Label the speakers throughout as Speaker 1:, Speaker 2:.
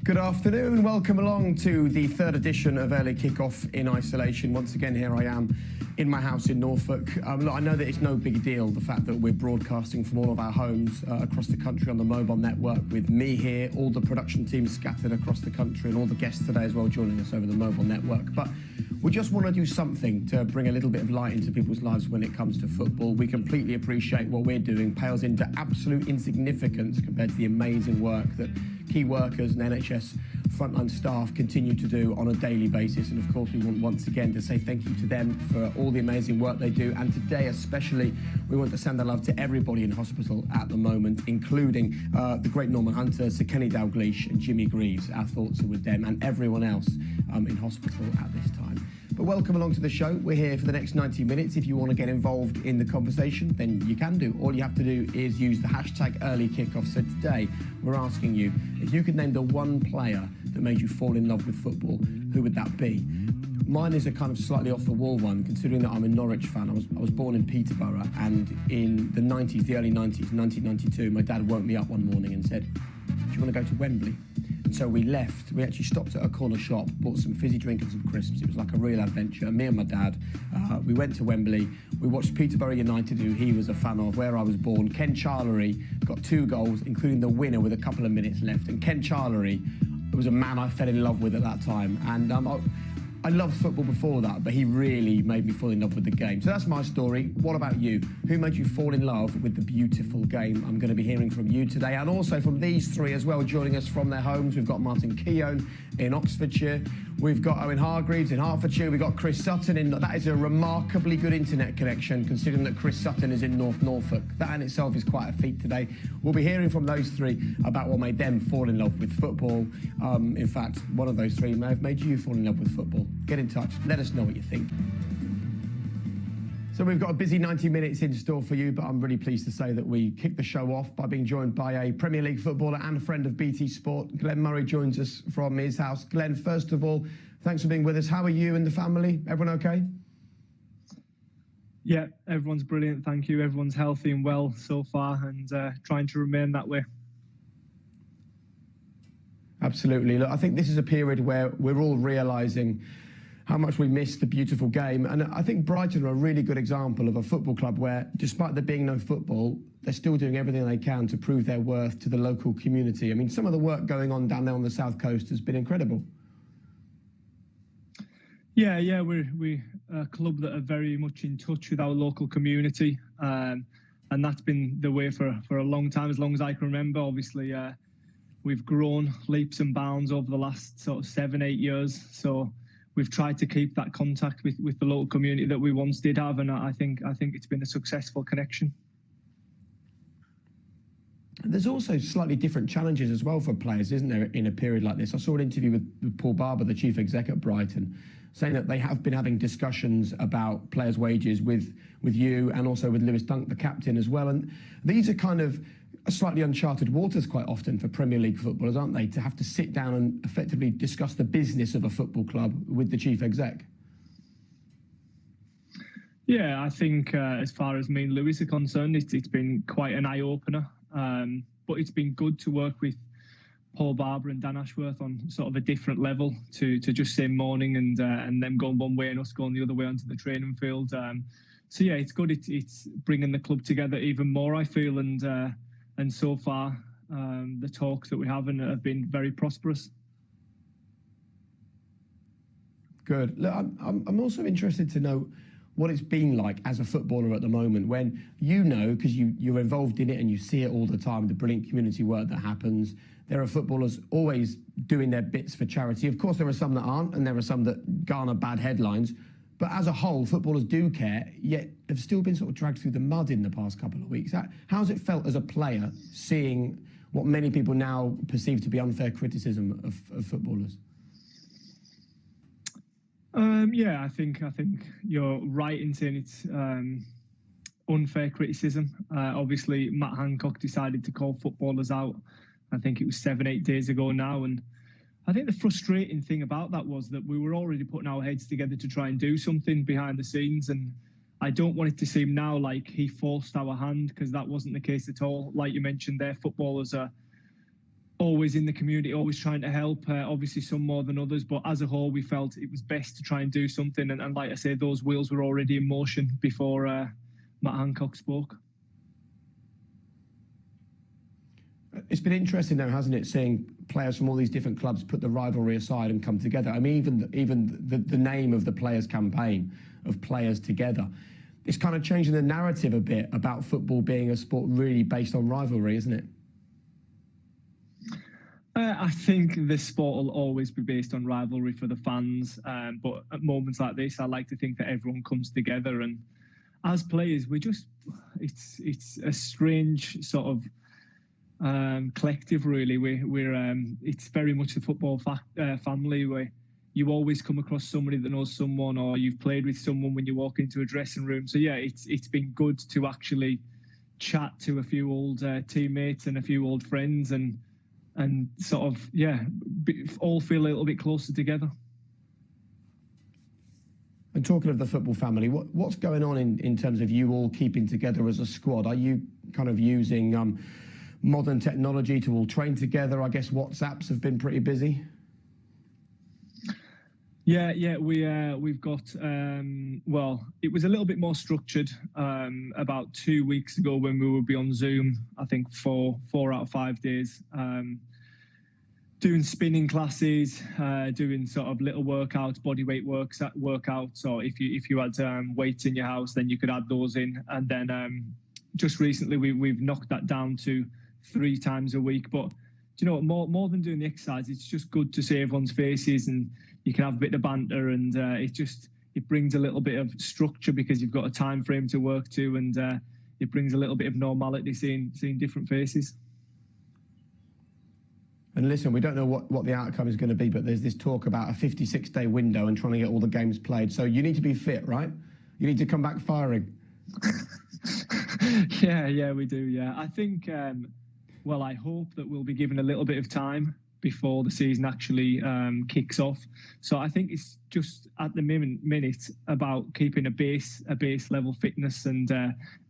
Speaker 1: Good afternoon. Welcome along to the third edition of Early Kickoff in Isolation. Once again, here I am in my house in Norfolk. Look, I know that it's no big deal, the fact that we're broadcasting from all of our homes across the country on the mobile network, with me here, all the production teams scattered across the country, and all the guests today as well joining us over the mobile network. But we just want to do something to bring a little bit of light into people's lives when it comes to football. We completely appreciate what we're doing pales into absolute insignificance compared to the amazing work that key workers and NHS frontline staff continue to do on a daily basis. And of course, we want once again to say thank you to them for all the amazing work they do. And today especially, we want to send our love to everybody in hospital at the moment, including the great Norman Hunter, Sir Kenny Dalglish and Jimmy Greaves. Our thoughts are with them and everyone else in hospital at this time. But welcome along to the show. We're here for the next 90 minutes. If you want to get involved in the conversation, then you can do. All you have to do is use the hashtag early kickoff. So today, we're asking you, if you could name the one player that made you fall in love with football, who would that be? Mine is a kind of slightly off the wall one, considering that I'm a Norwich fan. I was born in Peterborough, and in the 90s, the early 90s, 1992, my dad woke me up one morning and said, "Do you want to go to Wembley?" And so we left. We actually stopped at a corner shop, bought some fizzy drink and some crisps. It was like a real adventure. Me and my dad, we went to Wembley. We watched Peterborough United, who he was a fan of, where I was born. Ken Charlery got 2 goals, including the winner with a couple of minutes left. And Ken Charlery was a man I fell in love with at that time. And I loved football before that, but he really made me fall in love with the game. So that's my story. What about you? Who made you fall in love with the beautiful game? I'm going to be hearing from you today, and also from these three as well, joining us from their homes. We've got Martin Keown in Oxfordshire. We've got Owen Hargreaves in Hertfordshire. We've got Chris Sutton in... That is a remarkably good internet connection, considering that Chris Sutton is in North Norfolk. That in itself is quite a feat today. We'll be hearing from those three about what made them fall in love with football. In fact, one of those three may have made you fall in love with football. Get in touch. Let us know what you think. So we've got a busy 90 minutes in store for you, but I'm really pleased to say that we kick the show off by being joined by a Premier League footballer and a friend of BT Sport. Glenn Murray joins us from his house. Glenn, first of all, thanks for being with us. How are you and the family? Everyone okay?
Speaker 2: Yeah, everyone's brilliant, thank you. Everyone's healthy and well so far, and trying to remain that way.
Speaker 1: Absolutely. Look, I think this is a period where we're all realising how much we miss the beautiful game. And I think Brighton are a really good example of a football club where, despite there being no football, they're still doing everything they can to prove their worth to the local community. I mean, some of the work going on down there on the south coast has been incredible.
Speaker 2: Yeah, we're a club that are very much in touch with our local community. And that's been the way for a long time, as long as I can remember. Obviously, we've grown leaps and bounds over the last sort of 7-8 years. So we've tried to keep that contact with the local community that we once did have, and I think it's been a successful connection.
Speaker 1: There's also slightly different challenges as well for players, isn't there, in a period like this? I saw an interview with Paul Barber, the chief exec at Brighton, saying that they have been having discussions about players' wages with you and also with Lewis Dunk, the captain, as well. And these are kind of slightly uncharted waters quite often for Premier League footballers, aren't they, to have to sit down and effectively discuss the business of a football club with the chief exec?
Speaker 2: Yeah, I think as far as me and Lewis are concerned, it's been quite an eye-opener. But it's been good to work with Paul Barber and Dan Ashworth on sort of a different level to just say morning and them going one way and us going the other way onto the training field. So yeah, it's good. It's bringing the club together even more, I feel, and so far the talks that we have been very prosperous.
Speaker 1: Good. Look, I'm also interested to know what it's been like as a footballer at the moment, when you know, because you're involved in it and you see it all the time, the brilliant community work that happens. There are footballers always doing their bits for charity. Of course, there are some that aren't, and there are some that garner bad headlines. But as a whole, footballers do care, yet have still been sort of dragged through the mud in the past couple of weeks. How's it felt as a player, seeing what many people now perceive to be unfair criticism of footballers?
Speaker 2: Yeah, I think you're right in saying it's unfair criticism. Obviously, Matt Hancock decided to call footballers out. I think it was 7-8 days ago now, and I think the frustrating thing about that was that we were already putting our heads together to try and do something behind the scenes, and I don't want it to seem now like he forced our hand, because that wasn't the case at all. Like you mentioned there, footballers are always always in the community, always trying to help. Obviously, some more than others, but as a whole, we felt it was best to try and do something. And like I say, those wheels were already in motion before Matt Hancock spoke.
Speaker 1: It's been interesting, though, hasn't it, seeing players from all these different clubs put the rivalry aside and come together. I mean, even the name of the Players' Campaign, of Players Together, it's kind of changing the narrative a bit about football being a sport really based on rivalry, isn't it?
Speaker 2: I think this sport will always be based on rivalry for the fans, but at moments like this, I like to think that everyone comes together. And as players, it's a strange sort of collective, really. It's very much a football family where you always come across somebody that knows someone, or you've played with someone when you walk into a dressing room. So yeah, it's been good to actually chat to a few old teammates and a few old friends and sort of, all feel a little bit closer together.
Speaker 1: And talking of the football family, what's going on in terms of you all keeping together as a squad? Are you kind of using modern technology to all train together? I guess WhatsApps have been pretty busy.
Speaker 2: Yeah, we've got, it was a little bit more structured about 2 weeks ago when we would be on Zoom, I think 4 out of 5 days, doing spinning classes, doing sort of little workouts, body weight workouts, or if you had weights in your house, then you could add those in. And then just recently we've knocked that down to 3 times a week. But do you know what, more than doing the exercise, it's just good to see everyone's faces, and you can have a bit of banter, and it brings a little bit of structure because you've got a time frame to work to, and it brings a little bit of normality seeing different faces.
Speaker 1: And listen, we don't know what the outcome is going to be, but there's this talk about a 56-day window and trying to get all the games played. So you need to be fit, right? You need to come back firing.
Speaker 2: Yeah, we do. Yeah, I think. I hope that we'll be given a little bit of time before the season actually kicks off. So I think it's just at the minute about keeping a base level fitness and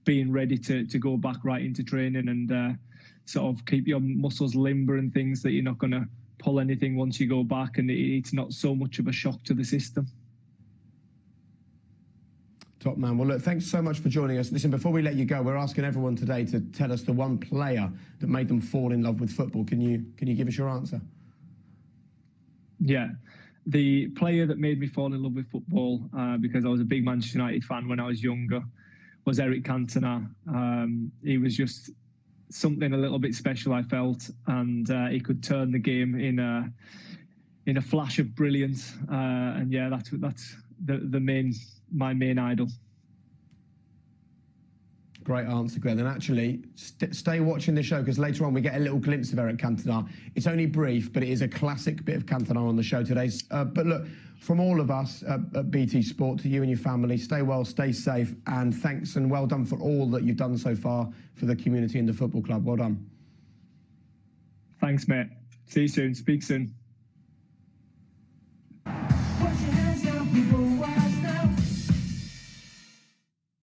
Speaker 2: being ready to go back right into training and sort of keep your muscles limber and things, that you're not going to pull anything once you go back, and it's not so much of a shock to the system.
Speaker 1: Top man. Well, look, thanks so much for joining us. Listen, before we let you go, we're asking everyone today to tell us the one player that made them fall in love with football. Can you give us your answer? Yeah,
Speaker 2: the player that made me fall in love with football, because I was a big Manchester United fan when I was younger, was Eric Cantona. He was just something a little bit special, I felt, and he could turn the game in a flash of brilliance. And yeah, that's my main idol.
Speaker 1: Great answer, Glenn. And actually, stay watching the show, because later on we get a little glimpse of Eric Cantona. It's only brief, but it is a classic bit of Cantona on the show today. But look, from all of us at BT Sport, to you and your family, stay well, stay safe, and thanks and well done for all that you've done so far for the community and the football club. Well done.
Speaker 2: Thanks, mate. See you soon. Speak soon.
Speaker 3: Put your hands down, people.